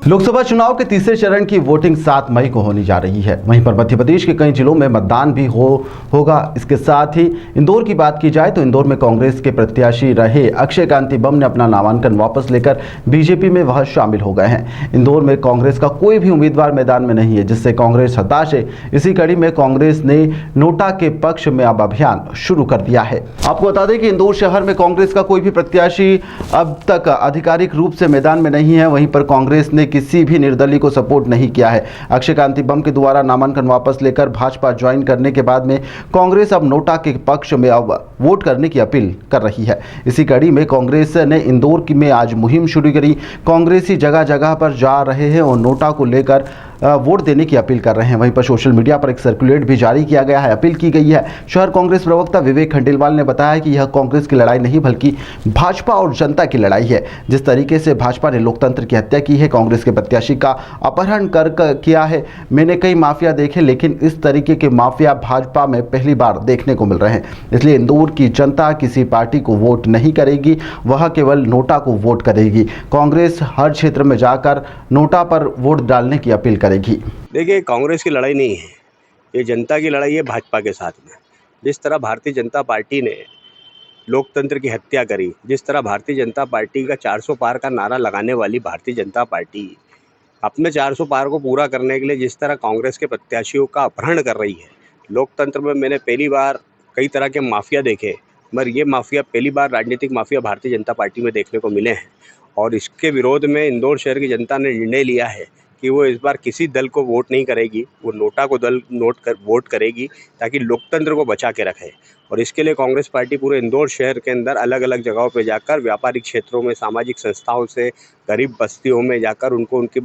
लोकसभा चुनाव के तीसरे चरण की वोटिंग 7 मई को होने जा रही है। वहीं पर मध्य प्रदेश के कई जिलों में मतदान भी होगा। इसके साथ ही इंदौर की बात की जाए तो इंदौर में कांग्रेस के प्रत्याशी रहे अक्षय कांति बम ने अपना नामांकन वापस लेकर बीजेपी में वह शामिल हो गए हैं। इंदौर में कांग्रेस का कोई भी उम्मीदवार मैदान में नहीं है, जिससे कांग्रेस हताश है। इसी कड़ी में कांग्रेस ने नोटा के पक्ष में अब अभियान शुरू कर दिया है। आपको बता दें कि इंदौर शहर में कांग्रेस का कोई भी प्रत्याशी अब तक आधिकारिक रूप से मैदान में नहीं है। वहीं पर कांग्रेस ने किसी भी निर्दलीय को सपोर्ट नहीं किया है। अक्षय कांति बम के द्वारा नामांकन वापस लेकर भाजपा ज्वाइन करने के बाद में कांग्रेस अब नोटा के पक्ष में अब वोट करने की अपील कर रही है। इसी कड़ी में कांग्रेस ने इंदौर में आज मुहिम शुरू करी। कांग्रेसी जगह जगह पर जा रहे हैं और नोटा को लेकर वोट देने की अपील कर रहे हैं। वहीं पर सोशल मीडिया पर एक सर्कुलेट भी जारी किया गया है, अपील की गई है। शहर कांग्रेस प्रवक्ता विवेक खंडेलवाल ने बताया कि यह कांग्रेस की लड़ाई नहीं बल्कि भाजपा और जनता की लड़ाई है। जिस तरीके से भाजपा ने लोकतंत्र की हत्या की है, कांग्रेस के प्रत्याशी का अपहरण कर किया है। मैंने कई माफिया देखे, लेकिन इस तरीके के माफिया भाजपा में पहली बार देखने को मिल रहे हैं। इसलिए इंदौर की जनता किसी पार्टी को वोट नहीं करेगी, वह केवल नोटा को वोट करेगी। कांग्रेस हर क्षेत्र में जाकर नोटा पर वोट डालने की अपील करेगी। देखिए, कांग्रेस की लड़ाई नहीं है, ये जनता की लड़ाई है भाजपा के साथ में। जिस तरह भारतीय जनता पार्टी ने लोकतंत्र की हत्या करी, जिस तरह भारतीय जनता पार्टी का 400 पार का नारा लगाने वाली भारतीय जनता पार्टी अपने 400 पार को पूरा करने के लिए जिस तरह कांग्रेस के प्रत्याशियों का अपहरण कर रही है, लोकतंत्र में मैंने पहली बार कई तरह के माफिया देखे, मगर ये माफिया पहली बार राजनीतिक माफिया भारतीय जनता पार्टी में देखने को मिले हैं। और इसके विरोध में इंदौर शहर की जनता ने निर्णय लिया है कि वो इस बार किसी दल को वोट नहीं करेगी, वो नोटा को वोट करेगी ताकि लोकतंत्र को बचा के रखे। और इसके लिए कांग्रेस पार्टी पूरे इंदौर शहर के अंदर अलग अलग जगहों पे जाकर व्यापारिक क्षेत्रों में, सामाजिक संस्थाओं से, गरीब बस्तियों में जाकर उनको उनकी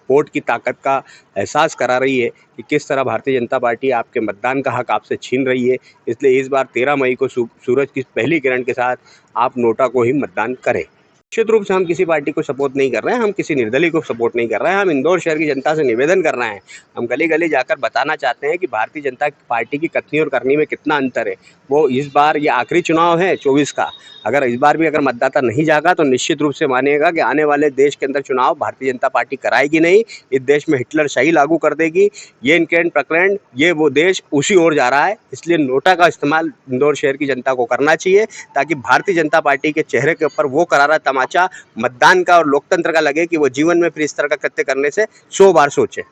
वोट की ताकत का एहसास करा रही है कि किस तरह भारतीय जनता पार्टी आपके मतदान का हक आपसे छीन रही है। इसलिए इस बार 13 मई को सूरज की पहली किरण के साथ आप नोटा को ही मतदान करें। निश्चित रूप से हम किसी पार्टी को सपोर्ट नहीं कर रहे हैं, हम किसी निर्दलीय को सपोर्ट नहीं कर रहे हैं। हम इंदौर शहर की जनता से निवेदन कर रहे हैं, हम गली गली जाकर बताना चाहते हैं कि भारतीय जनता पार्टी की कथनी और करनी में कितना अंतर है। वो इस बार ये आखिरी चुनाव है 24 का, अगर इस बार भी अगर मतदाता नहीं जागा तो निश्चित रूप से मानिएगा कि आने वाले देश के अंदर चुनाव भारतीय जनता पार्टी कराएगी नहीं। इस देश में हिटलर शाही लागू कर देगी। ये इनकेंड प्रकरण, ये वो देश उसी ओर जा रहा है। इसलिए नोटा का इस्तेमाल इंदौर शहर की जनता को करना चाहिए ताकि भारतीय जनता पार्टी के चेहरे के ऊपर वो करारा तमाचा मतदान का और लोकतंत्र का लगे कि वो जीवन में फिर इस तरह का कृत्य करने से 100 बार सोचे।